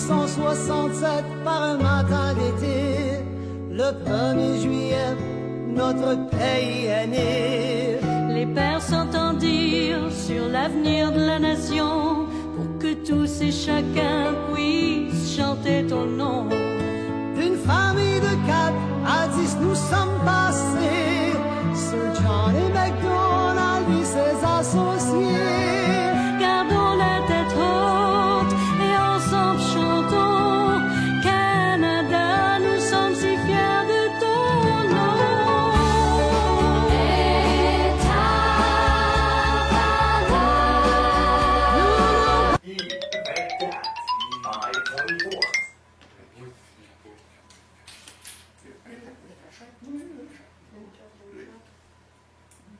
1867, par un matin d'été, le 1er juillet, notre pays est né. Les pères s'entendirent sur l'avenir de la nation, pour que tous et chacun puissent chanter ton nom. D'une famille de 4 à 10, nous sommes passés. Sir John et MacDonald et ses associés. Gardons la tête haute et ensemble chantons. Canada, nous sommes si fiers de ton nom.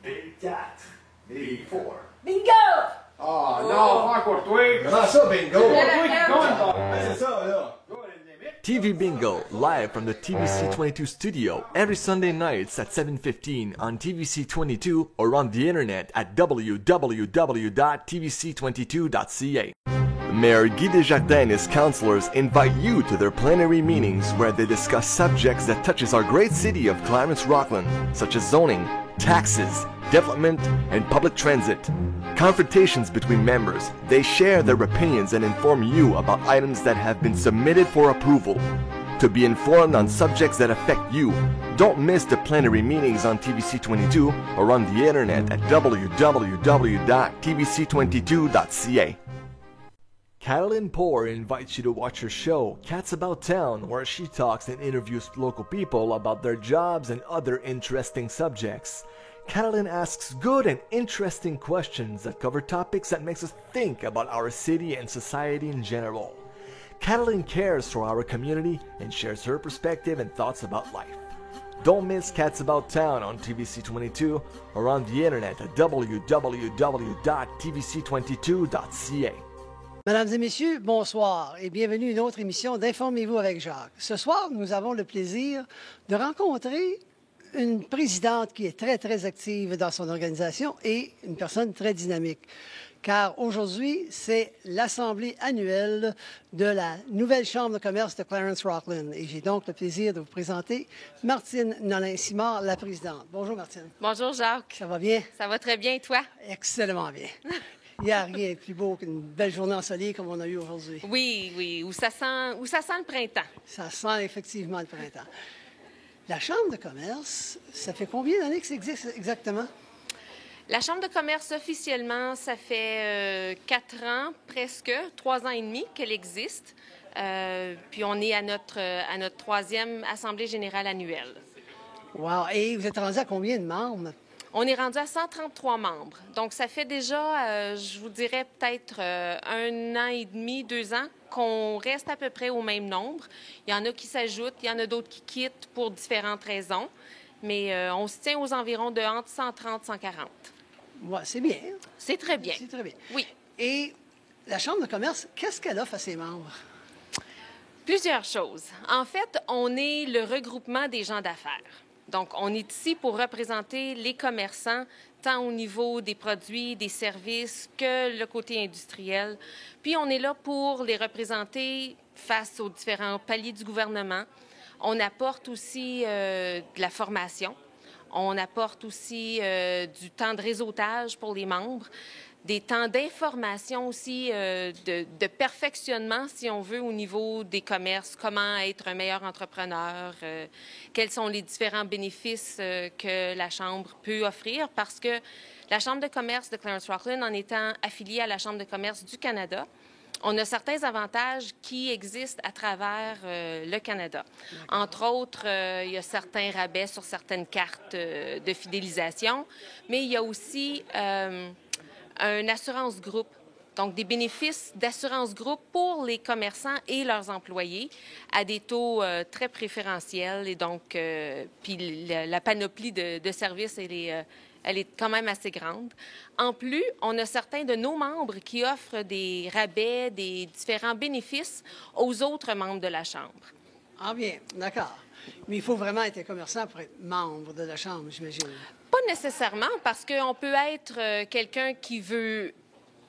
Et ta Bingo! Ah non, pas encore toi! Comment ça, bingo? C'est ça, là! TV Bingo, live from the TVC22 studio every Sunday nights at 7:15 on TVC22 or on the internet at www.tvc22.ca. Mayor Guy Desjardins and his councillors invite you to their plenary meetings where they discuss subjects that touches our great city of Clarence-Rockland, such as zoning, taxes, development, and public transit. Confrontations between members, they share their opinions and inform you about items that have been submitted for approval. To be informed on subjects that affect you, don't miss the plenary meetings on TVC22 or on the internet at www.tvc22.ca. Catalin Poor invites you to watch her show, Cats About Town, where she talks and interviews local people about their jobs and other interesting subjects. Catalin asks good and interesting questions that cover topics that makes us think about our city and society in general. Catalin cares for our community and shares her perspective and thoughts about life. Don't miss Cats About Town on TVC22 or on the internet at www.tvc22.ca. Mesdames et messieurs, bonsoir et bienvenue à une autre émission d'Informez-vous avec Jacques. Ce soir, nous avons le plaisir de rencontrer une présidente qui est très, très active dans son organisation et une personne très dynamique. Car aujourd'hui, c'est l'Assemblée annuelle de la nouvelle Chambre de commerce de Clarence-Rockland. Et j'ai donc le plaisir de vous présenter Martine Nolin-Simard, la présidente. Bonjour, Martine. Bonjour, Jacques. Ça va bien? Ça va très bien, et toi? Excellemment bien. Il n'y a rien de plus beau qu'une belle journée ensoleillée comme on a eu aujourd'hui. Oui, oui, où ça sent le printemps. Ça sent effectivement le printemps. La Chambre de commerce, ça fait combien d'années que ça existe exactement? La Chambre de commerce, officiellement, ça fait 4 ans, presque, 3 ans et demi qu'elle existe. Puis on est à notre 3e Assemblée générale annuelle. Wow! Et vous êtes rendu à combien de membres? On est rendu à 133 membres. Donc, ça fait déjà, je vous dirais, peut-être 1 an et demi, 2 ans qu'on reste à peu près au même nombre. Il y en a qui s'ajoutent, il y en a d'autres qui quittent pour différentes raisons. Mais on se tient aux environs de entre 130 et 140. Ouais, c'est bien. C'est très bien. C'est très bien. Oui. Et la Chambre de commerce, qu'est-ce qu'elle offre à ses membres? Plusieurs choses. En fait, on est le regroupement des gens d'affaires. Donc, on est ici pour représenter les commerçants, tant au niveau des produits, des services que le côté industriel. Puis, on est là pour les représenter face aux différents paliers du gouvernement. On apporte aussi de la formation. On apporte aussi du temps de réseautage pour les membres, des temps d'information aussi, de perfectionnement, si on veut, au niveau des commerces, comment être un meilleur entrepreneur, quels sont les différents bénéfices que la Chambre peut offrir, parce que la Chambre de commerce de Clarence-Rockland, en étant affiliée à la Chambre de commerce du Canada, on a certains avantages qui existent à travers le Canada. Entre autres, il y a certains rabais sur certaines cartes de fidélisation, mais il y a aussi un assurance groupe, donc des bénéfices d'assurance groupe pour les commerçants et leurs employés à des taux très préférentiels. Et donc, puis la panoplie de services, elle est quand même assez grande. En plus, on a certains de nos membres qui offrent des rabais, des différents bénéfices aux autres membres de la Chambre. Ah bien, d'accord. Mais il faut vraiment être commerçant pour être membre de la Chambre, j'imagine. Pas nécessairement, parce qu'on peut être quelqu'un qui veut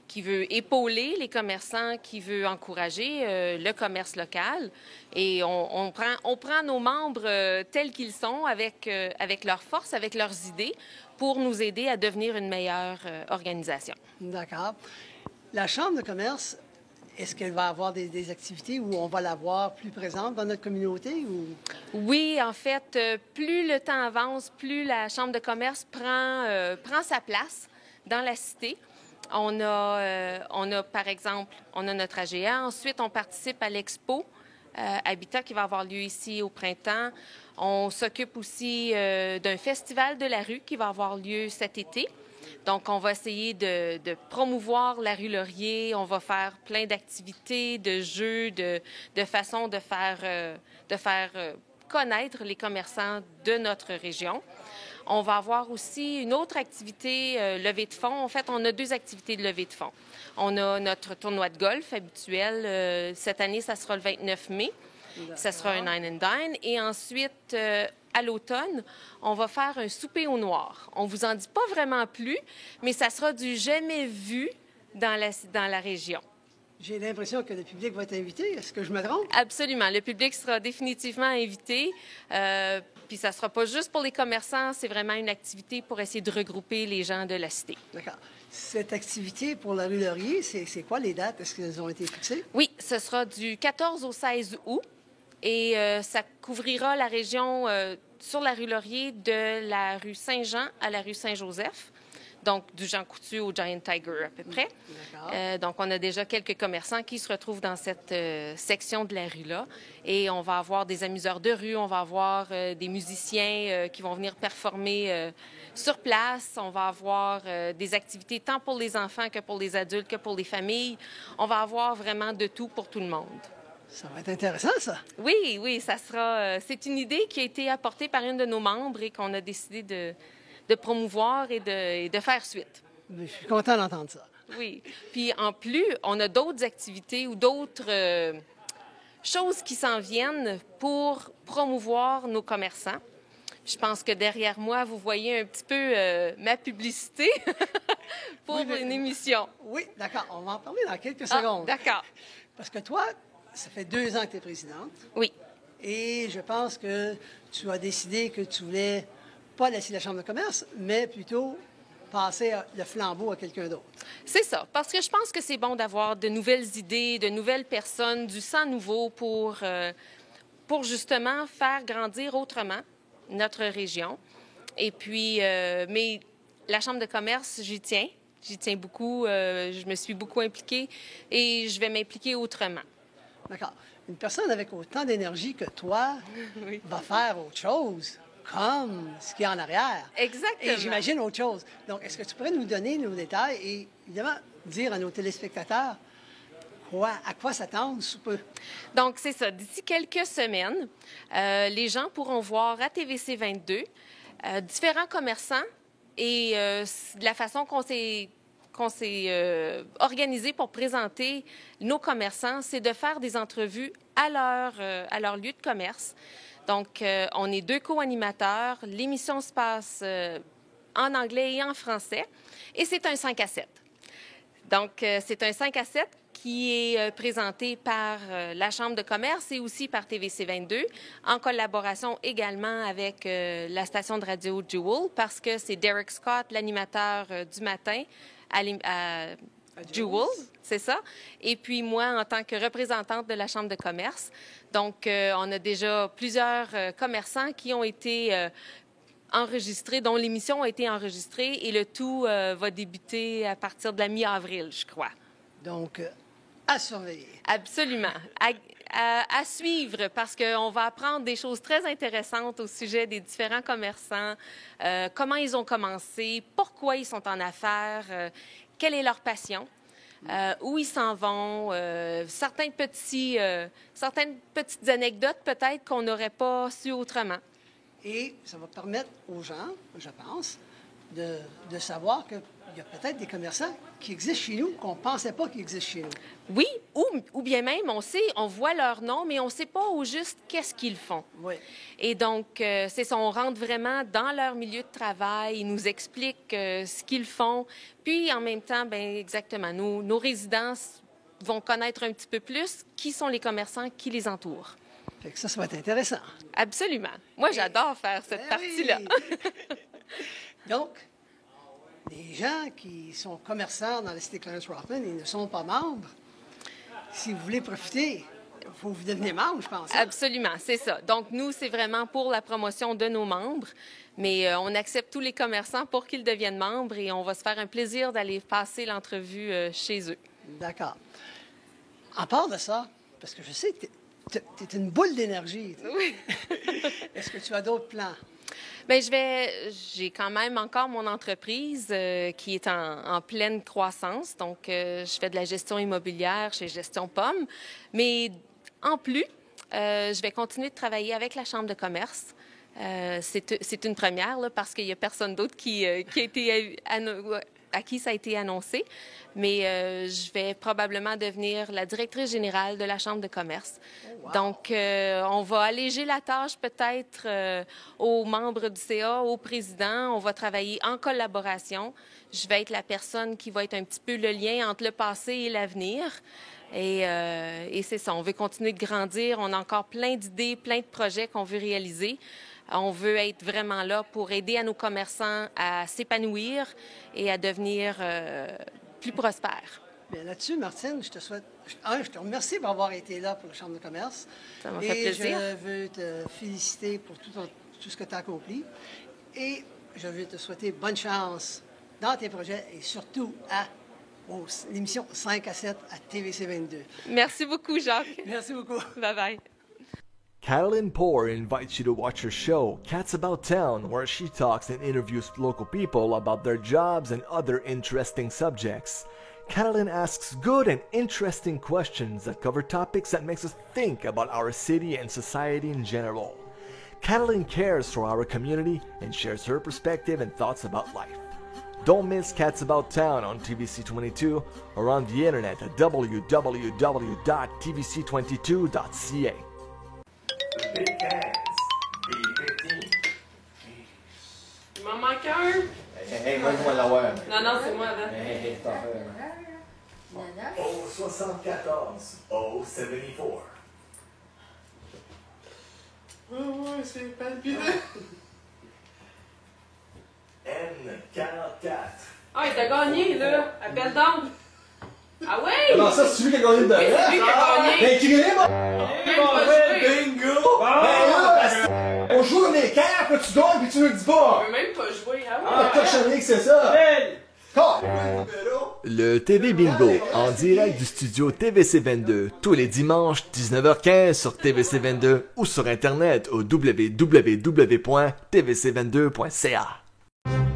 qui veut épauler les commerçants, qui veut encourager le commerce local. Et on prend nos membres tels qu'ils sont, avec leurs forces, avec leurs idées, pour nous aider à devenir une meilleure organisation. D'accord. La Chambre de commerce, est-ce qu'elle va avoir des activités où on va la voir plus présente dans notre communauté? Ou... Oui, en fait, plus le temps avance, plus la Chambre de commerce prend sa place dans la cité. On a, par exemple, on a notre AGA. Ensuite, on participe à l'Expo Habitat qui va avoir lieu ici au printemps. On s'occupe aussi d'un festival de la rue qui va avoir lieu cet été. Donc, on va essayer de promouvoir la rue Laurier. On va faire plein d'activités, de jeux, de façons de faire connaître les commerçants de notre région. On va avoir aussi une autre activité, levée de fonds. En fait, on a 2 activités de levée de fonds. On a notre tournoi de golf habituel. Cette année, ça sera le 29 mai. Ça sera un Nine and Dine. Et ensuite, à l'automne, on va faire un souper au noir. On vous en dit pas vraiment plus, mais ça sera du jamais vu dans la région. J'ai l'impression que le public va être invité. Est-ce que je me trompe? Absolument. Le public sera définitivement invité. Puis ça ne sera pas juste pour les commerçants, c'est vraiment une activité pour essayer de regrouper les gens de la cité. D'accord. Cette activité pour la rue Laurier, c'est quoi les dates? Est-ce qu'elles ont été fixées? Oui, ce sera du 14 au 16 août et ça couvrira la région sur la rue Laurier de la rue Saint-Jean à la rue Saint-Joseph. Donc, du Jean Coutu au Giant Tiger, à peu près. Donc, on a déjà quelques commerçants qui se retrouvent dans cette section de la rue-là. Et on va avoir des amuseurs de rue, on va avoir des musiciens qui vont venir performer sur place. On va avoir des activités tant pour les enfants que pour les adultes, que pour les familles. On va avoir vraiment de tout pour tout le monde. Ça va être intéressant, ça. Oui, oui, ça sera... c'est une idée qui a été apportée par une de nos membres et qu'on a décidé de promouvoir et de faire suite. Je suis content d'entendre ça. Oui. Puis en plus, on a d'autres activités ou d'autres choses qui s'en viennent pour promouvoir nos commerçants. Je pense que derrière moi, vous voyez un petit peu ma publicité pour une émission. Oui, d'accord. On va en parler dans quelques secondes. D'accord. Parce que toi, ça fait 2 ans que tu es présidente. Oui. Et je pense que tu as décidé que tu voulais pas laisser la Chambre de commerce, mais plutôt passer le flambeau à quelqu'un d'autre. C'est ça, parce que je pense que c'est bon d'avoir de nouvelles idées, de nouvelles personnes, du sang nouveau pour justement faire grandir autrement notre région. Et puis, mais la Chambre de commerce, j'y tiens beaucoup, je me suis beaucoup impliquée et je vais m'impliquer autrement. D'accord. Une personne avec autant d'énergie que toi Oui. va faire autre chose, comme ce qu'il y a en arrière. Exactement. Et j'imagine autre chose. Donc, est-ce que tu pourrais nous donner nos détails et, évidemment, dire à nos téléspectateurs à quoi s'attendre sous peu? Donc, c'est ça. D'ici quelques semaines, les gens pourront voir à TVC 22 différents commerçants et la façon qu'on s'est organisé pour présenter nos commerçants, c'est de faire des entrevues à leur lieu de commerce. Donc, on est 2 co-animateurs. L'émission se passe en anglais et en français. Et c'est un 5 à 7. Donc, c'est un 5 à 7 qui est présenté par la Chambre de commerce et aussi par TVC 22, en collaboration également avec la station de radio Jewel, parce que c'est Derek Scott, l'animateur du matin, à Jewel, c'est ça. Et puis moi, en tant que représentante de la Chambre de commerce. Donc, on a déjà plusieurs commerçants qui ont été enregistrés, dont l'émission a été enregistrée et le tout va débuter à partir de la mi-avril, je crois. Donc, à surveiller. Absolument. À suivre, parce qu'on va apprendre des choses très intéressantes au sujet des différents commerçants, comment ils ont commencé, pourquoi ils sont en affaires, quelle est leur passion, où ils s'en vont, certaines petites anecdotes peut-être qu'on n'aurait pas su autrement. Et ça va permettre aux gens, je pense, de savoir qu'il y a peut-être des commerçants qui existent chez nous qu'on ne pensait pas qu'ils existent chez nous. Oui, ou bien même, on voit leur nom, mais on ne sait pas au juste qu'est-ce qu'ils font. Oui. Et donc, c'est ça, on rentre vraiment dans leur milieu de travail, ils nous expliquent ce qu'ils font. Puis, en même temps, bien exactement, nos résidents vont connaître un petit peu plus qui sont les commerçants qui les entourent. Fait que ça va être intéressant. Absolument. Moi, j'adore faire cette partie-là. Oui. Donc, les gens qui sont commerçants dans la cité Clarence-Rockland et ne sont pas membres, si vous voulez profiter, il faut vous devenir membre, je pense. Hein? Absolument, c'est ça. Donc, nous, c'est vraiment pour la promotion de nos membres, mais on accepte tous les commerçants pour qu'ils deviennent membres et on va se faire un plaisir d'aller passer l'entrevue chez eux. D'accord. En part de ça, parce que je sais que tu es une boule d'énergie. Oui. Est-ce que tu as d'autres plans? Bien, j'ai quand même encore mon entreprise qui est en pleine croissance. Donc, je fais de la gestion immobilière chez Gestion Pomme. Mais en plus, je vais continuer de travailler avec la Chambre de commerce. C'est une première, là, parce qu'il n'y a personne d'autre à qui ça a été annoncé. Mais je vais probablement devenir la directrice générale de la Chambre de commerce. Oh, wow. Donc, on va alléger la tâche peut-être aux membres du CA, au président. On va travailler en collaboration. Je vais être la personne qui va être un petit peu le lien entre le passé et l'avenir. Et c'est ça, on veut continuer de grandir. On a encore plein d'idées, plein de projets qu'on veut réaliser. On veut être vraiment là pour aider à nos commerçants à s'épanouir et à devenir plus prospères. Bien, là-dessus, Martine, je te remercie pour avoir été là pour la Chambre de commerce. Ça m'a fait plaisir. Je veux te féliciter pour tout ce que tu as accompli. Et je veux te souhaiter bonne chance dans tes projets et surtout à l'émission 5 à 7 à TVC 22. Merci beaucoup, Jacques. Merci beaucoup. Bye-bye. Carolyn Poor invites you to watch her show, Cats About Town, where she talks and interviews local people about their jobs and other interesting subjects. Carolyn asks good and interesting questions that cover topics that makes us think about our city and society in general. Carolyn cares for our community and shares her perspective and thoughts about life. Don't miss Cats About Town on TVC22 or on the internet at www.tvc22.ca. Big cans. B15. Il m'en manque un. Hey, moi l'avoir. Non, c'est moi avant. Hey, t'en fais. Oh, 74. Oh, 74. Ouais, c'est palpitant. N44. Ah, il t'a gagné, là. Appelle donc. Ah oui? Non, ça, c'est lui qui a gagné de Oui, c'est lui qui a gagné. Ben, criez, moi! Bingo! Ben là, on joue dans les cartes, puis tu gagnes, puis tu nous le dis pas! On peut même pas jouer, ah Ah, cochonnerie que c'est ça! Le TV Bingo, en direct du studio TVC22, tous les dimanches 19h15 sur TVC22 ou sur Internet au www.tvc22.ca.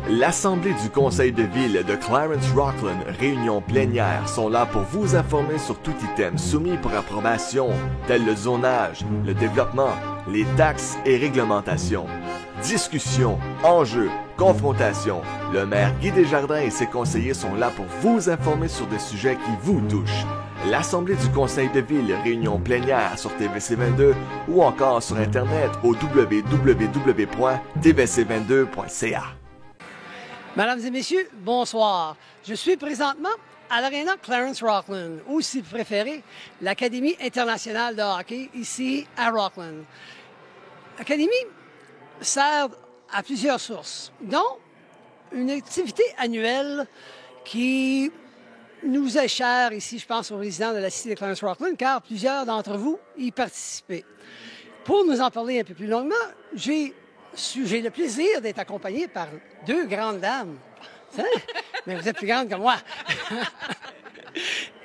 L'Assemblée du Conseil de Ville de Clarence-Rockland, réunion plénière, sont là pour vous informer sur tout item soumis pour approbation, tel le zonage, le développement, les taxes et réglementations. Discussions, enjeux, confrontations. Le maire Guy Desjardins et ses conseillers sont là pour vous informer sur des sujets qui vous touchent. L'Assemblée du Conseil de Ville, réunion plénière sur TVC22 ou encore sur Internet au www.tvc22.ca. Mesdames et messieurs, bonsoir. Je suis présentement à l'Arena Clarence-Rockland, ou si vous préférez, l'Académie internationale de hockey, ici à Rockland. L'Académie sert à plusieurs sources, dont une activité annuelle qui nous est chère ici, je pense, aux résidents de la cité de Clarence-Rockland, car plusieurs d'entre vous y participaient. Pour nous en parler un peu plus longuement, j'ai le plaisir d'être accompagné par deux grandes dames. Hein? Mais vous êtes plus grandes que moi.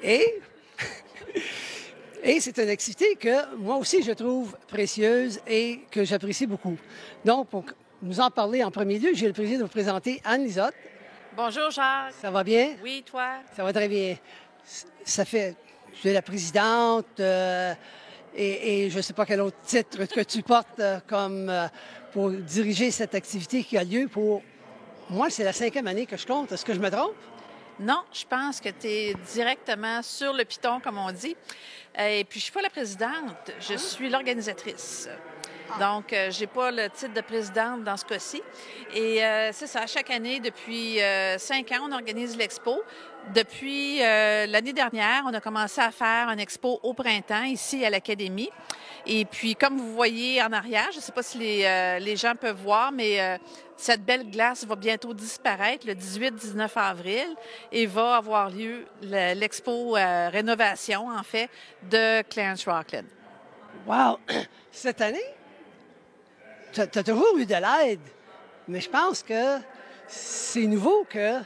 Et c'est une activité que moi aussi je trouve précieuse et que j'apprécie beaucoup. Donc, pour nous en parler en premier lieu, j'ai le plaisir de vous présenter Anne Lisotte. Bonjour, Jacques. Ça va bien? Oui, toi? Ça va très bien. Je suis la présidente et je ne sais pas quel autre titre que tu portes pour diriger cette activité qui a lieu pour Moi, c'est la 5e année que je compte. Est-ce que je me trompe? Non, je pense que tu es directement sur le piton, comme on dit. Et puis, je suis pas la présidente, je suis l'organisatrice. Donc, j'ai pas le titre de présidente dans ce cas-ci. Et c'est ça, chaque année, depuis 5 ans, on organise l'expo. Depuis l'année dernière, on a commencé à faire un expo au printemps, ici à l'Académie. Et puis, comme vous voyez en arrière, je ne sais pas si les gens peuvent voir, mais cette belle glace va bientôt disparaître le 18-19 avril et va avoir lieu l'expo rénovation, en fait, de Clarence Rocklin. Wow! Cette année, tu as toujours eu de l'aide, mais je pense que c'est nouveau que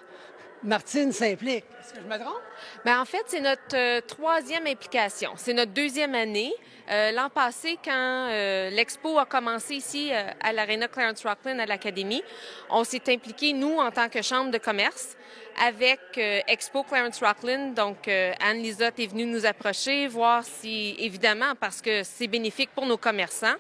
Martine s'implique. Est-ce que je me trompe? Bien, en fait, c'est notre 3e implication. C'est notre 2e année. L'an passé, quand l'expo a commencé ici à l'Arena Clarence Rocklin à l'Académie, on s'est impliqués, nous, en tant que chambre de commerce, avec Expo Clarence Rocklin. Donc, Anne Lisotte est venue nous approcher, voir si, évidemment, parce que c'est bénéfique pour nos commerçants,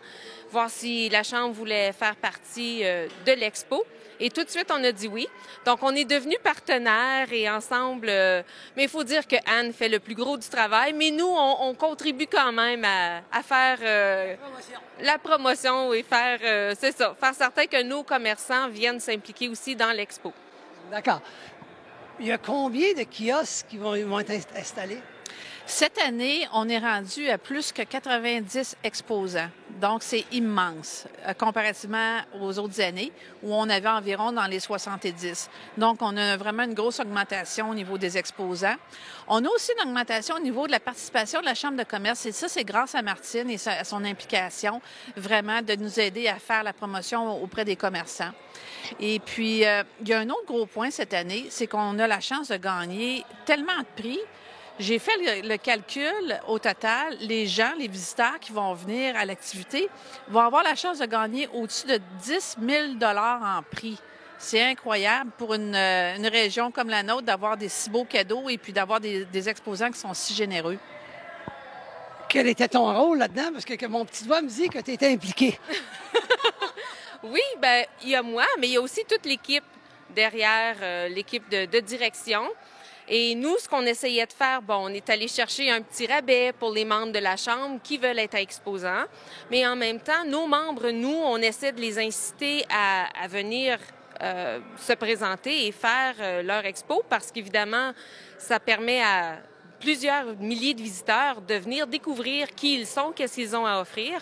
voir si la chambre voulait faire partie de l'expo. Et tout de suite, on a dit oui. Donc, on est devenus partenaires et ensemble... mais il faut dire que Anne fait le plus gros du travail, mais nous, on contribue quand même à faire la promotion et faire, c'est ça, faire certain que nos commerçants viennent s'impliquer aussi dans l'expo. D'accord. Il y a combien de kiosques qui vont être installés? Cette année, on est rendu à plus que 90 exposants. Donc, c'est immense comparativement aux autres années où on avait environ dans les 70. Donc, on a vraiment une grosse augmentation au niveau des exposants. On a aussi une augmentation au niveau de la participation de la Chambre de commerce. Et ça, c'est grâce à Martine et à son implication, vraiment, de nous aider à faire la promotion auprès des commerçants. Et puis, il y a un autre gros point cette année, c'est qu'on a la chance de gagner tellement de prix. J'ai fait le calcul au total. Les gens, les visiteurs qui vont venir à l'activité vont avoir la chance de gagner au-dessus de 10 000 $ en prix. C'est incroyable pour une région comme la nôtre d'avoir des si beaux cadeaux et puis d'avoir des exposants qui sont si généreux. Quel était ton rôle là-dedans? Parce que mon petit doigt me dit que tu étais impliqué. Oui, bien, il y a moi, mais il y a aussi toute l'équipe derrière, l'équipe de direction. Et nous, ce qu'on essayait de faire, bon, on est allé chercher un petit rabais pour les membres de la Chambre qui veulent être exposants. Mais en même temps, nos membres, nous, on essaie de les inciter à venir se présenter et faire leur expo parce qu'évidemment, ça permet à plusieurs milliers de visiteurs de venir découvrir qui ils sont, qu'est-ce qu'ils ont à offrir.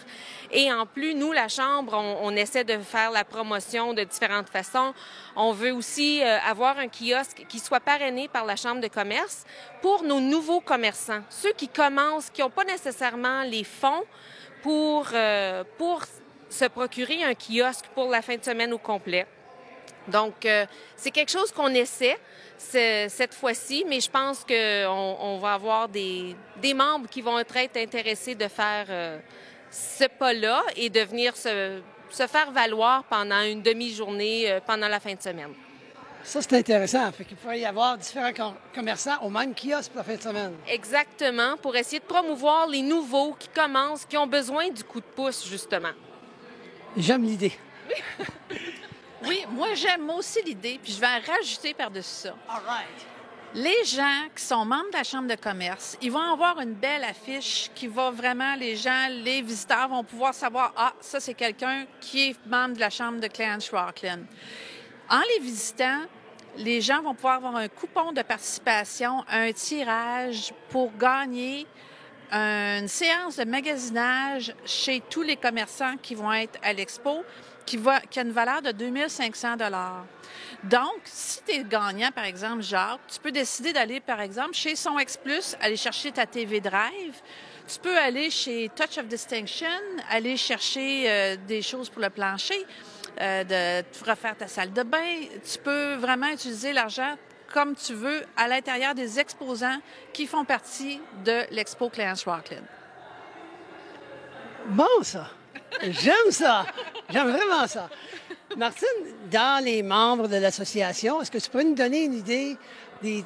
Et en plus, nous, la Chambre, on essaie de faire la promotion de différentes façons. On veut aussi avoir un kiosque qui soit parrainé par la Chambre de commerce pour nos nouveaux commerçants, ceux qui commencent, qui n'ont pas nécessairement les fonds pour se procurer un kiosque pour la fin de semaine au complet. Donc, c'est quelque chose qu'on essaie cette fois-ci, mais je pense qu'on va avoir des membres qui vont être intéressés de faire ce pas-là et de venir se faire valoir pendant une demi-journée, pendant la fin de semaine. Ça, c'est intéressant. Fait qu'il pourrait y avoir différents commerçants au même kiosque pour la fin de semaine. Exactement, pour essayer de promouvoir les nouveaux qui commencent, qui ont besoin du coup de pouce, justement. J'aime l'idée. Oui, moi, j'aime aussi l'idée, puis je vais en rajouter par-dessus ça. All right. Les gens qui sont membres de la Chambre de commerce, ils vont avoir une belle affiche qui va vraiment, les gens, les visiteurs vont pouvoir savoir, ah, ça, c'est quelqu'un qui est membre de la Chambre de Clarence Rocklin. En les visitant, les gens vont pouvoir avoir un coupon de participation, un tirage pour gagner une séance de magasinage chez tous les commerçants qui vont être à l'expo, qui a une valeur de 2 500 $. Donc, si tu es gagnant, par exemple, Jacques, tu peux décider d'aller, par exemple, chez SonX Plus, aller chercher ta TV Drive. Tu peux aller chez Touch of Distinction, aller chercher des choses pour le plancher, de refaire ta salle de bain. Tu peux vraiment utiliser l'argent comme tu veux à l'intérieur des exposants qui font partie de l'Expo Clarence Rocklin. Bon, ça! J'aime ça! J'aime vraiment ça! Martine, dans les membres de l'association, est-ce que tu pourrais nous donner une idée des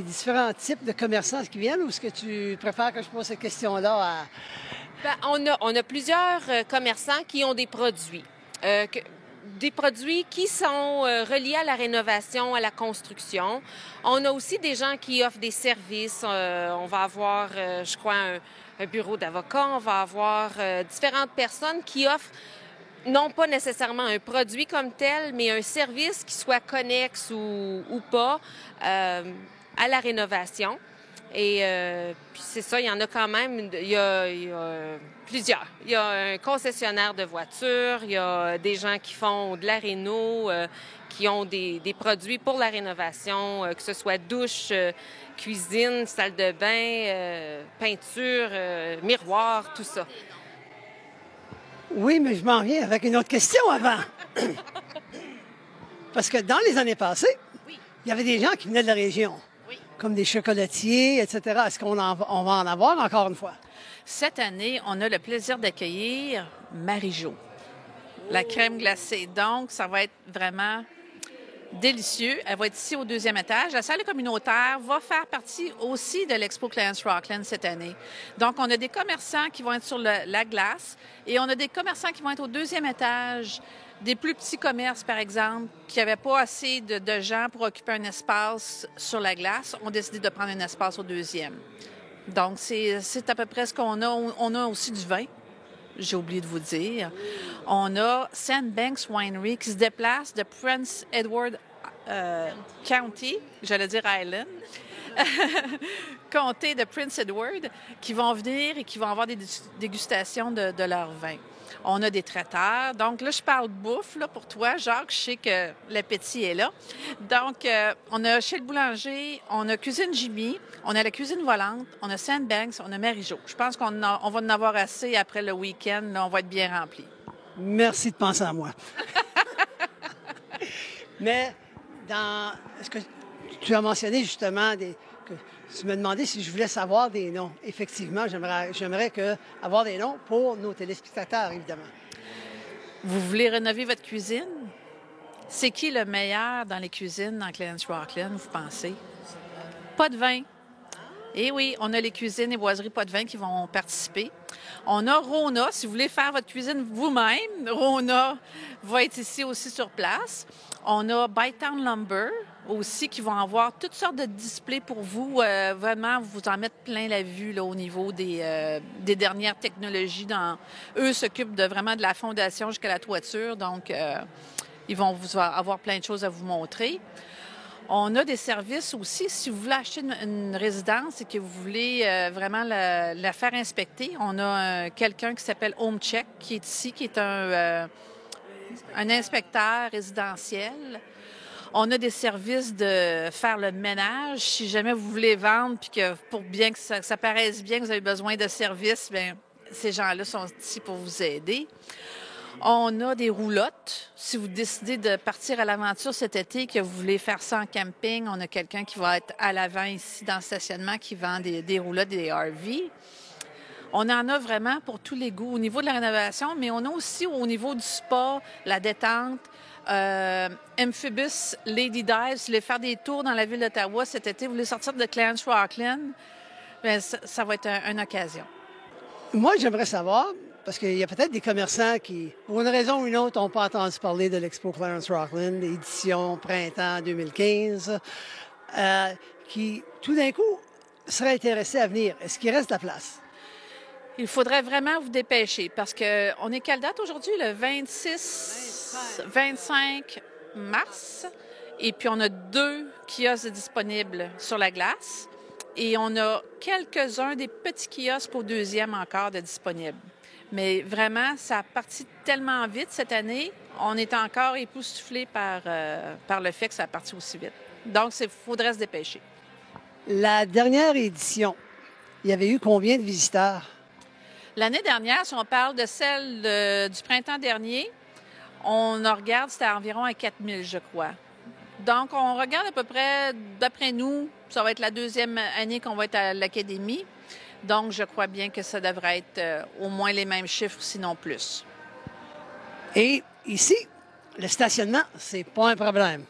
différents types de commerçants qui viennent ou est-ce que tu préfères que je pose cette question-là à... Bien, on a plusieurs commerçants qui ont des produits. des produits qui sont reliés à la rénovation, à la construction. On a aussi des gens qui offrent des services. On va avoir, je crois, un bureau d'avocat. On va avoir différentes personnes qui offrent non pas nécessairement un produit comme tel, mais un service qui soit connexe ou pas à la rénovation. Et puis c'est ça, il y en a quand même, il y a plusieurs. Il y a un concessionnaire de voitures, il y a des gens qui font de la réno, qui ont des produits pour la rénovation, que ce soit douche, cuisine, salle de bain, peinture, miroir, tout ça. Oui, mais je m'en viens avec une autre question avant. Parce que dans les années passées, il y avait des gens qui venaient de la région, comme des chocolatiers, etc. Est-ce qu'on va en avoir encore une fois? Cette année, on a le plaisir d'accueillir Marie-Jo, la crème glacée. Donc, ça va être vraiment délicieux. Elle va être ici au 2e étage. La salle communautaire va faire partie aussi de l'Expo Clarence Rockland cette année. Donc, on a des commerçants qui vont être sur la glace et on a des commerçants qui vont être au 2e étage. Des plus petits commerces, par exemple, qui n'avaient pas assez de gens pour occuper un espace sur la glace, ont décidé de prendre un espace au 2e. Donc, c'est à peu près ce qu'on a. On a aussi du vin, j'ai oublié de vous dire. On a Sandbanks Winery qui se déplace de Prince Edward County, j'allais dire Island, comté de Prince Edward, qui vont venir et qui vont avoir des dégustations de leur vin. On a des traiteurs. Donc là, je parle bouffe là, pour toi, Jacques. Je sais que l'appétit est là. Donc, on a chez le boulanger, on a Cuisine Jimmy, on a la cuisine volante, on a Sandbanks, on a Marie-Jo. Je pense qu'on va en avoir assez après le week-end. Là, on va être bien remplis. Merci de penser à moi. Mais est-ce que tu as mentionné justement que tu me demandais si je voulais savoir des noms. Effectivement, j'aimerais avoir des noms pour nos téléspectateurs, évidemment. Vous voulez rénover votre cuisine? C'est qui le meilleur dans les cuisines dans Clarence Rockland, vous pensez? Pas de vin. Eh oui, on a les cuisines et boiseries pas de vin qui vont participer. On a Rona, si vous voulez faire votre cuisine vous-même, Rona va être ici aussi sur place. On a Bytown Lumber aussi qui vont avoir toutes sortes de displays pour vous, vraiment vous en mettre plein la vue là, au niveau des dernières technologies. Eux s'occupent vraiment de la fondation jusqu'à la toiture, donc ils vont vous avoir plein de choses à vous montrer. On a des services aussi. Si vous voulez acheter une résidence et que vous voulez vraiment la faire inspecter, on a quelqu'un qui s'appelle Home Check qui est ici, qui est un inspecteur résidentiel. On a des services de faire le ménage. Si jamais vous voulez vendre puis que pour bien que ça paraisse bien que vous avez besoin de services, bien, ces gens-là sont ici pour vous aider. On a des roulottes. Si vous décidez de partir à l'aventure cet été, que vous voulez faire ça en camping, on a quelqu'un qui va être à l'avant ici dans le stationnement qui vend des roulottes et des RV. On en a vraiment pour tous les goûts au niveau de la rénovation, mais on a aussi au niveau du spa, la détente, Amphibus Lady Dive. Si vous voulez faire des tours dans la ville d'Ottawa cet été, vous voulez sortir de Clarence Rockland, bien, ça va être une occasion. Moi, j'aimerais savoir, parce qu'il y a peut-être des commerçants qui, pour une raison ou une autre, n'ont pas entendu parler de l'Expo Clarence Rockland, édition printemps 2015, qui, tout d'un coup, seraient intéressés à venir. Est-ce qu'il reste de la place? Il faudrait vraiment vous dépêcher parce qu'on est quelle date aujourd'hui? Le 25 mars. Et puis, on a 2 kiosques disponibles sur la glace. Et on a quelques-uns des petits kiosques au 2e encore de disponibles. Mais vraiment, ça a parti tellement vite cette année. On est encore époustouflé par le fait que ça a parti aussi vite. Donc, il faudrait se dépêcher. La dernière édition, il y avait eu combien de visiteurs? L'année dernière, si on parle de celle du printemps dernier, on regarde, c'était environ à 4 000, je crois. Donc, on regarde à peu près, d'après nous, ça va être la 2e année qu'on va être à l'Académie. Donc, je crois bien que ça devrait être au moins les mêmes chiffres, sinon plus. Et ici, le stationnement, c'est pas un problème.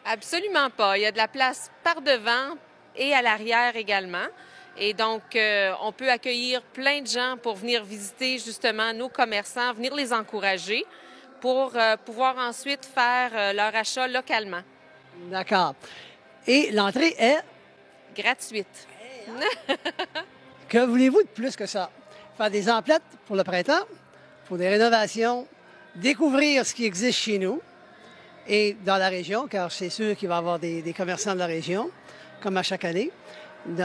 Absolument pas. Il y a de la place par devant et à l'arrière également. Et donc, on peut accueillir plein de gens pour venir visiter justement nos commerçants, venir les encourager pour pouvoir ensuite faire leur achat localement. D'accord. Et l'entrée est, Gratuite. que voulez-vous de plus que ça? Faire des emplettes pour le printemps, pour des rénovations, découvrir ce qui existe chez nous et dans la région, car c'est sûr qu'il va y avoir des commerçants de la région, comme à chaque année.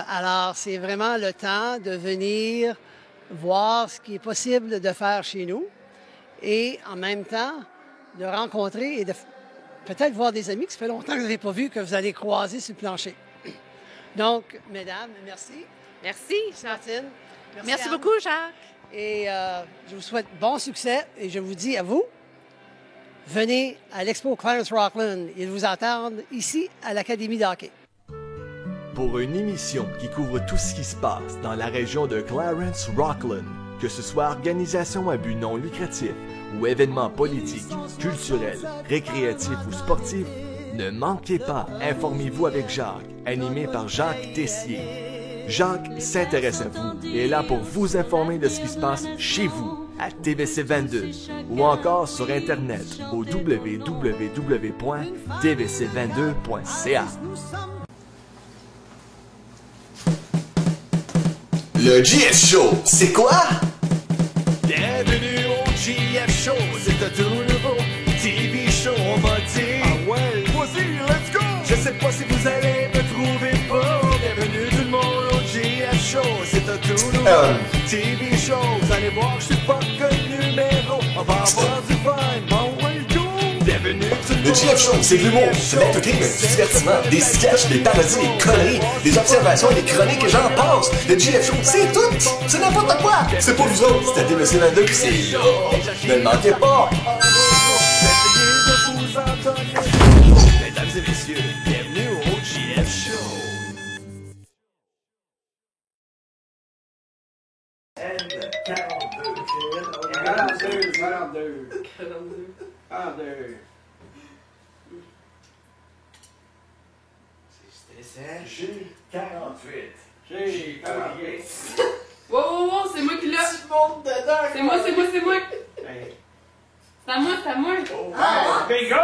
Alors, c'est vraiment le temps de venir voir ce qui est possible de faire chez nous et en même temps de rencontrer et de peut-être voir des amis que ça fait longtemps que vous n'avez pas vu, que vous allez croiser sur le plancher. Donc, mesdames, merci. Merci. Martine. Merci Anne. beaucoup, Jacques. Et je vous souhaite bon succès et je vous dis à vous, venez à l'Expo Clarence Rockland. Ils vous attendent ici à l'Académie de hockey. Pour une émission qui couvre tout ce qui se passe dans la région de Clarence Rockland, que ce soit organisation à but non lucratif ou événements politiques, culturels, récréatifs ou sportifs, ne manquez pas Informez-vous avec Jacques, animé par Jacques Tessier. Jacques s'intéresse à vous et est là pour vous informer de ce qui se passe chez vous, à TVC22 ou encore sur Internet au www.tvc22.ca. Le GF Show, c'est quoi? Bienvenue au GF Show, c'est un tout nouveau TV show, on va dire. Ah ouais, vas-y, let's go! Je sais pas si vous allez me trouver pas. Bienvenue tout le monde au GF Show, c'est un tout nouveau TV show. Vous allez voir que je suis pas que numéro. On va avoir du fun, bon, ouais, go! Bienvenue tout le monde. Le GF Show, c'est de l'humour, c'est l'entertainment, du divertissement, des sketchs, des parodies, des conneries, des observations, des chroniques et j'en passe. Le GF Show, c'est tout! C'est n'importe quoi! C'est pour vous autres, c'est à TVC22 que c'est là. Ne le manquez pas! Mesdames et messieurs, bienvenue au GF Show. G48. Wow, c'est moi qui l'ai. C'est moi. C'est à moi. Bingo!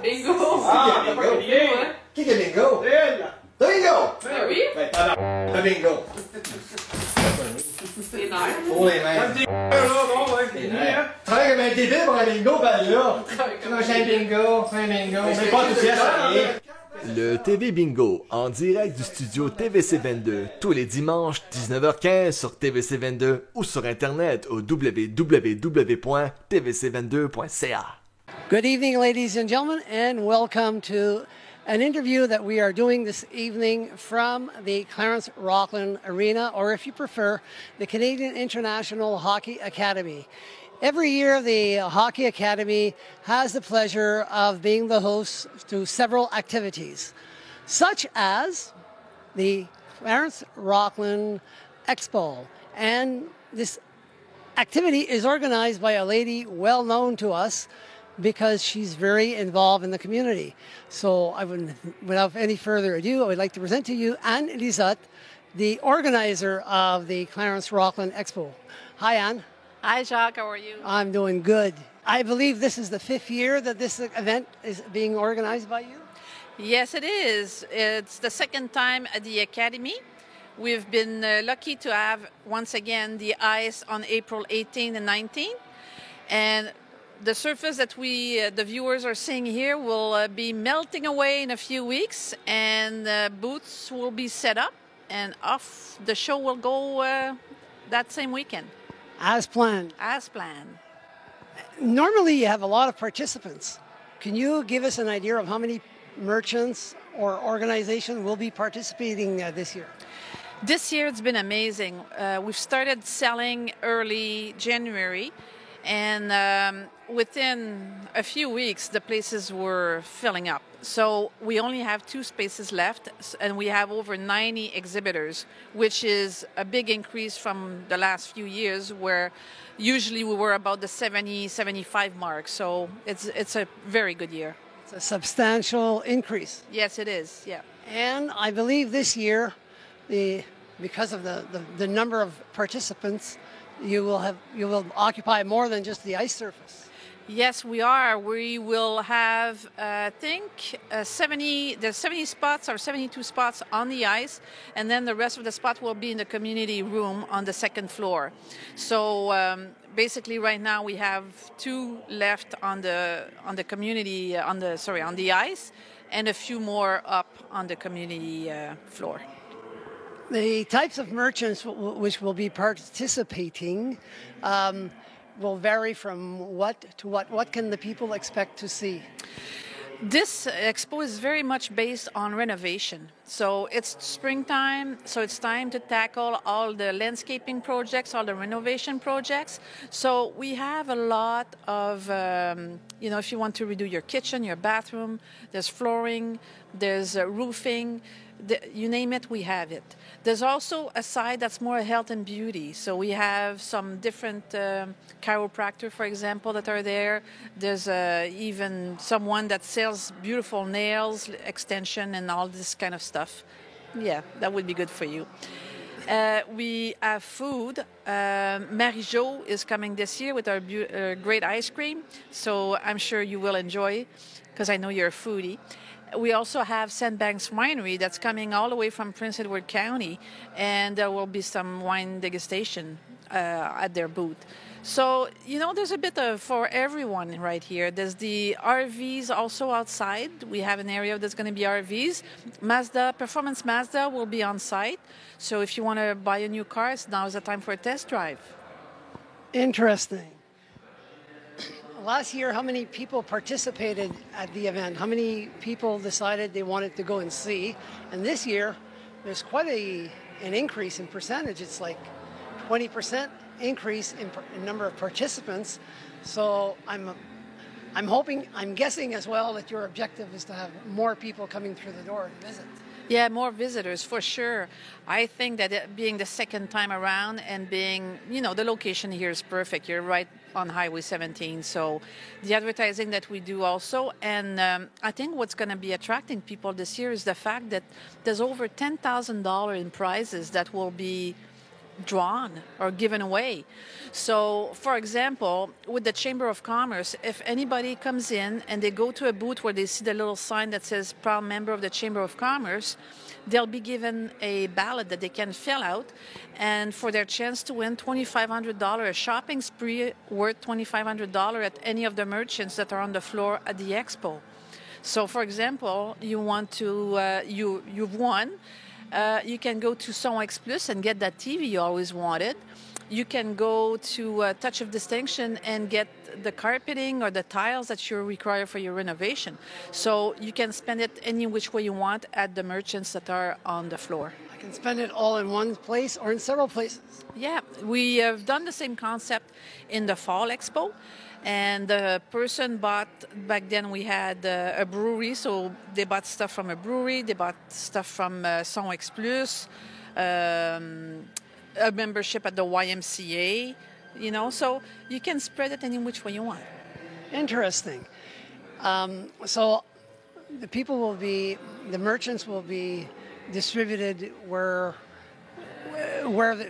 Bingo. Ah, t'as pas gagné. Qui est bingo? Elle! Bingo! Ben oui. Ben, le bingo. C'est l'air. Pour les mains. Là, bon, ouais, c'est fini, hein? Travaille comme un débile pour un bingo, ben là. J'ai un bingo. Mais pas enthousiaste, rien. Le TV Bingo, en direct du studio TVC22, tous les dimanches 19h15 sur TVC22 ou sur Internet au www.tvc22.ca. Good evening, ladies and gentlemen, and welcome to an interview that we are doing this evening from the Clarence Rockland Arena, or if you prefer, the Canadian International Hockey Academy. Every year, the Hockey Academy has the pleasure of being the host to several activities, such as the Clarence Rockland Expo. And this activity is organized by a lady well known to us because she's very involved in the community. So without any further ado, I would like to present to you Anne Lisette, the organizer of the Clarence Rockland Expo. Hi, Anne. Hi, Jacques. How are you? I'm doing good. I believe this is the 5th year that this event is being organized by you? Yes, it is. It's the second time at the Academy. We've been lucky to have, once again, the ice on April 18 and 19. And the surface that the viewers are seeing here will be melting away in a few weeks, and booths will be set up, and off the show will go that same weekend. As planned. As planned. Normally, you have a lot of participants. Can you give us an idea of how many merchants or organizations will be participating this year? This year, it's been amazing. We've started selling early January, and within a few weeks, the places were filling up. So we only have 2 spaces left, and we have over 90 exhibitors, which is a big increase from the last few years, where usually we were about the 70, 75 mark. So it's a very good year. It's a substantial increase. Yes, it is, yeah. And I believe this year, because of the number of participants, you will occupy more than just the ice surface. Yes, we are. We will have, I think, 70. There's 70 spots or 72 spots on the ice, and then the rest of the spot will be in the community room on the second floor. So basically, right now we have 2 left on the community on the ice, and a few more up on the community floor. The types of merchants which will be participating will vary from what to what. What can the people expect to see? This expo is very much based on renovation. So it's springtime, so it's time to tackle all the landscaping projects, all the renovation projects. So we have a lot of, if you want to redo your kitchen, your bathroom, there's flooring, there's roofing, you name it, we have it. There's also a side that's more health and beauty. So we have some different chiropractor, for example, that are there. There's even someone that sells beautiful nails, extension, and all this kind of stuff. Yeah, that would be good for you. We have food. Marie-Jo is coming this year with our great ice cream. So I'm sure you will enjoy, because I know you're a foodie. We also have Sandbanks Winery that's coming all the way from Prince Edward County, and there will be some wine degustation at their booth. So, there's a bit for everyone right here. There's the RVs also outside. We have an area that's going to be RVs. Performance Mazda will be on site. So if you want to buy a new car, now is the time for a test drive. Interesting. Last year, how many people participated at the event? How many people decided they wanted to go and see? And this year, there's quite an increase in percentage. It's like 20% increase in number of participants. So I'm guessing as well that your objective is to have more people coming through the door to visit. Yeah, more visitors for sure. I think that it being the second time around and being, the location here is perfect. You're right on Highway 17. So the advertising that we do also. And I think what's going to be attracting people this year is the fact that there's over $10,000 in prizes that will be drawn or given away. So, for example, with the Chamber of Commerce, if anybody comes in and they go to a booth where they see the little sign that says proud member of the Chamber of Commerce, they'll be given a ballot that they can fill out, and for their chance to win $2,500, a shopping spree worth $2,500 at any of the merchants that are on the floor at the expo. So, for example, you want to, you've won. You can go to Son-X Plus and get that TV you always wanted. You can go to Touch of Distinction and get the carpeting or the tiles that you require for your renovation. So you can spend it any which way you want at the merchants that are on the floor. I can spend it all in one place or in several places. Yeah, we have done the same concept in the Fall Expo. And the person bought, back then we had a brewery, so they bought stuff from a brewery, they bought stuff from Son-X Plus, a membership at the YMCA, so you can spread it any which way you want. Interesting. So the merchants will be distributed where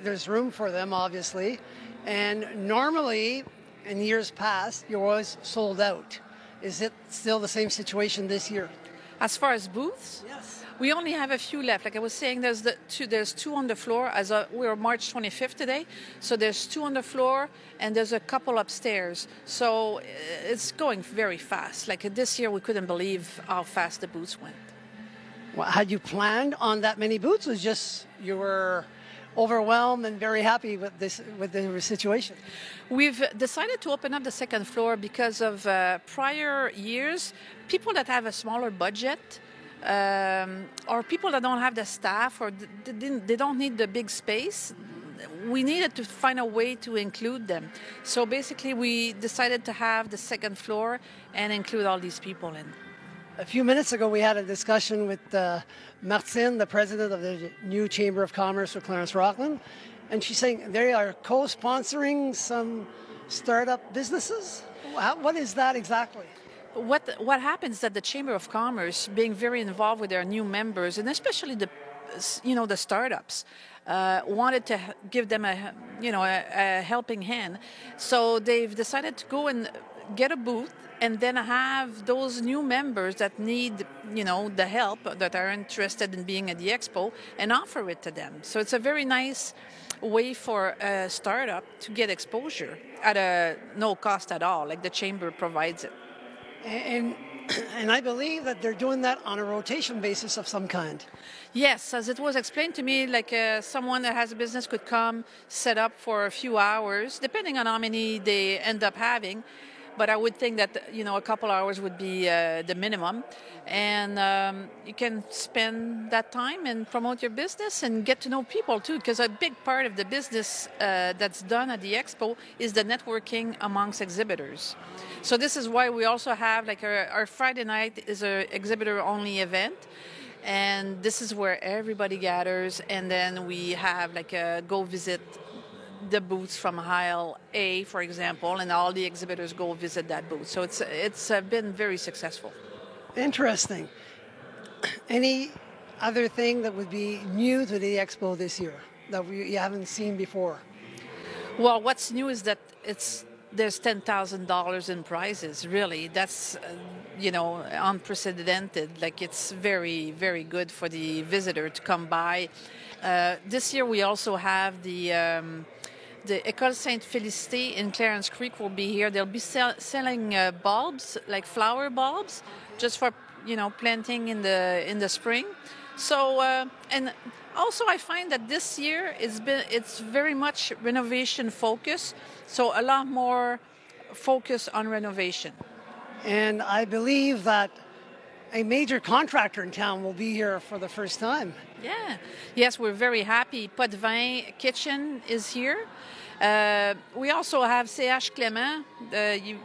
there's room for them, obviously. And normally, in years past, you're always sold out. Is it still the same situation this year? As far as booths? Yes. We only have a few left. Like I was saying, there's two on the floor. We're March 25th today, so there's 2 on the floor, and there's a couple upstairs. So it's going very fast. Like this year, we couldn't believe how fast the booths went. Well, had you planned on that many booths? Or was just you were overwhelmed and very happy with the situation? We've decided to open up the second floor because of prior years, people that have a smaller budget or people that don't have the staff or they don't need the big space. We needed to find a way to include them. So basically we decided to have the second floor and include all these people in. A few minutes ago, we had a discussion with Martine, the president of the new Chamber of Commerce for Clarence Rockland, and she's saying they are co-sponsoring some startup businesses. What is that exactly? What happens is that the Chamber of Commerce, being very involved with their new members, and especially the startups, wanted to give them a helping hand. So they've decided to go and get a booth, and then have those new members that need, the help, that are interested in being at the expo, and offer it to them. So it's a very nice way for a startup to get exposure at no cost at all, like the chamber provides it. And I believe that they're doing that on a rotation basis of some kind. Yes, as it was explained to me, like someone that has a business could come, set up for a few hours, depending on how many they end up having. But I would think that, a couple hours would be the minimum. And you can spend that time and promote your business and get to know people, too, because a big part of the business that's done at the expo is the networking amongst exhibitors. So this is why we also have, like, our Friday night is an exhibitor-only event. And this is where everybody gathers, and then we have, like, a go visit the booths from aisle A, for example, and all the exhibitors go visit that booth. So it's been very successful. Interesting. Any other thing that would be new to the expo this year that you haven't seen before? Well, what's new is that there's $10,000 in prizes. Really, that's unprecedented. Like, it's very, very good for the visitor to come by. This year we also have the École Sainte-Félicité in Clarence Creek will be here. They'll be selling bulbs, like flower bulbs, just for planting in the spring. So and also I find that this year it's very much renovation focused. So a lot more focus on renovation. And I believe that a major contractor in town will be here for the first time. Yeah. Yes, we're very happy. Potvin Kitchen is here. We also have CH Clément.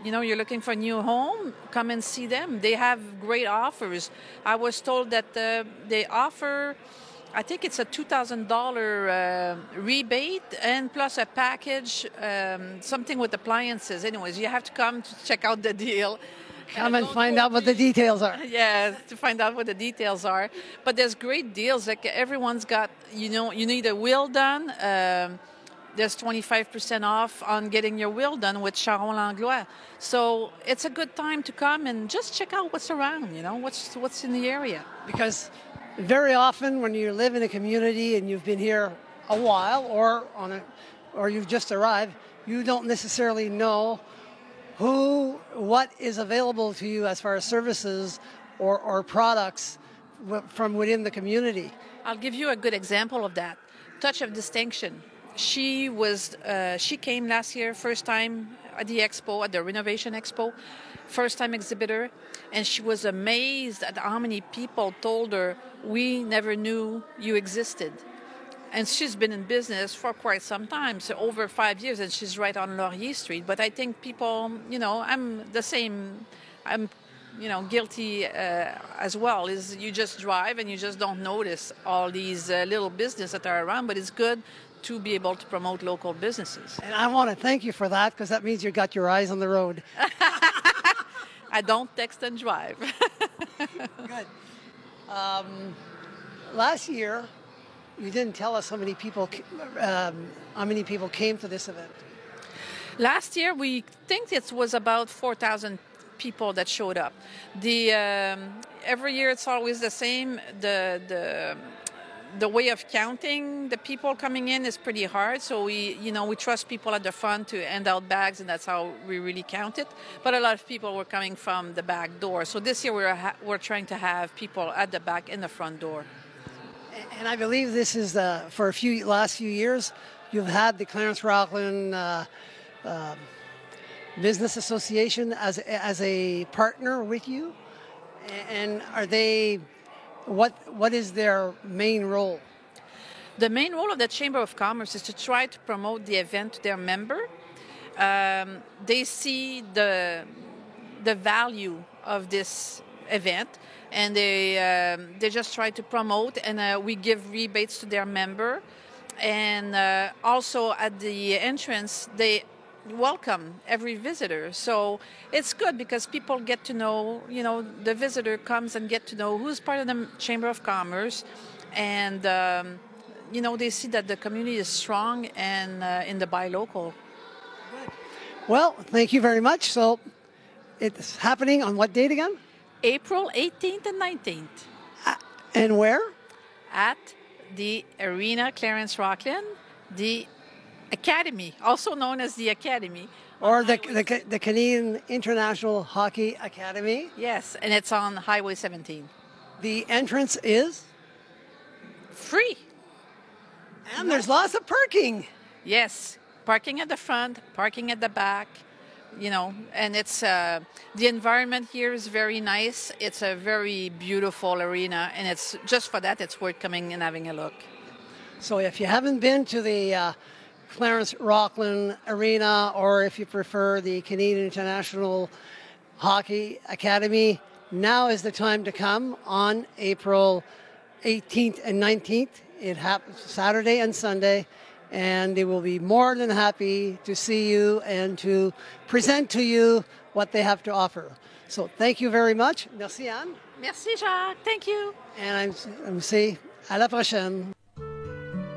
You're looking for a new home, come and see them. They have great offers. I was told that they offer, I think it's a $2,000 rebate and plus a package, something with appliances. Anyways, you have to come to check out the deal. Come and find out what the details are. Yeah, to find out what the details are. But there's great deals. Like, everyone's got, you need a will done. There's 25% off on getting your will done with Charon Langlois. So it's a good time to come and just check out what's around, what's in the area. Because very often when you live in a community and you've been here a while or you've just arrived, you don't necessarily know what is available to you as far as services or products from within the community. I'll give you a good example of that. Touch of Distinction. She came last year, first time at the expo, at the Renovation Expo, first time exhibitor, and she was amazed at how many people told her, "We never knew you existed." And she's been in business for quite some time, so over 5 years, and she's right on Laurier Street. But I think people, I'm the same. I'm, guilty as well. Is you just drive and you just don't notice all these little businesses that are around. But it's good to be able to promote local businesses. And I want to thank you for that, because that means you got your eyes on the road. I don't text and drive. Good. Last year, you didn't tell us how many people came to this event. Last year, we think it was about 4,000 people that showed up. Every year, it's always the same. The way of counting the people coming in is pretty hard. So we trust people at the front to hand out bags, and that's how we really count it. But a lot of people were coming from the back door. So this year we're trying to have people at the back and the front door. And I believe this is for last few years, you've had the Clarence Rockland Business Association as a partner with you. And are they? What is their main role? The main role of the Chamber of Commerce is to try to promote the event to their member. They see the value of this event, and they just try to promote, and we give rebates to their member. And also at the entrance, they welcome every visitor. So it's good because people get to know, the visitor comes and get to know who's part of the Chamber of Commerce, and they see that the community is strong and in the buy local. Well, thank you very much. So It's happening on what date again? April 18th and 19th And where? at the Arena Clarence Rocklin, the Academy, also known as the Academy. Or the Canadian International Hockey Academy. Yes, and it's on Highway 17. The entrance is? Free. And there's lots of parking. Yes, parking at the front, parking at the back, you know, and it's the environment here is very nice. It's a very beautiful arena, and it's just for that it's worth coming and having a look. So if you haven't been to the Clarence Rocklin Arena, or if you prefer the Canadian International Hockey Academy, now is the time to come on April 18th and 19th. It happens Saturday and Sunday, and they will be more than happy to see you and to present to you what they have to offer. So thank you very much. Merci, Anne. Merci, Jacques. Thank you. And I'm say à la prochaine.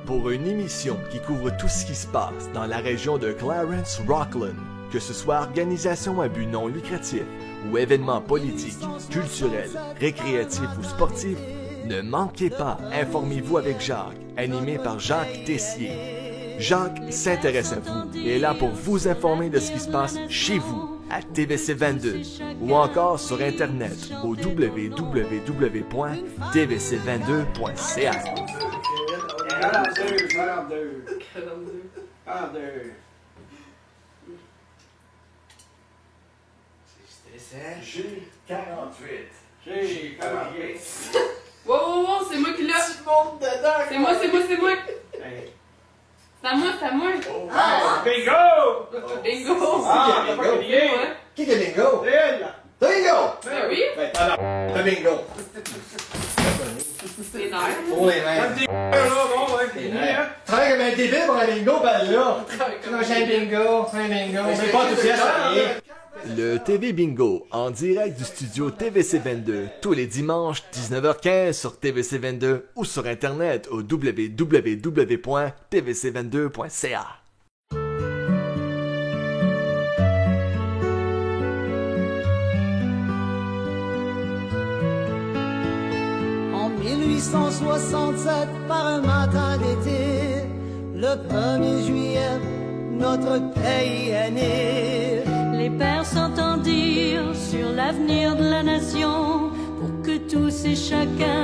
Pour une émission qui couvre tout ce qui se passe dans la région de Clarence Rocklin, que ce soit organisation à but non lucratif ou événements politiques, culturels, récréatifs ou sportifs, ne manquez pas Informez-vous avec Jacques, animé par Jacques Tessier. Jacques s'intéresse à vous et est là pour vous informer de ce qui se passe chez vous, à TVC22, ou encore sur Internet au www.tvc22.ca. 42. C'est stressant. G48. Wow, c'est moi qui l'ai. Tu montes dedans. C'est moi. C'est à moi. Bingo! Bingo. Ah, t'as pas crié. Qui est bingo? Elle. Bingo! Ben oui. Ben, t'as bingo. C'est nerfs. Oh, les nerfs. Travaille comme un débile pour un bingo, ben là. J'ai un bingo. Mais pas enthousiaste à rien. Le TV Bingo, en direct du studio TVC22, tous les dimanches 19h15 sur TVC22 ou sur Internet au www.tvc22.ca. En 1867, par un matin d'été, le 1er juillet, notre pays est né. Les pères s'entendirent sur l'avenir de la nation pour que tous et chacun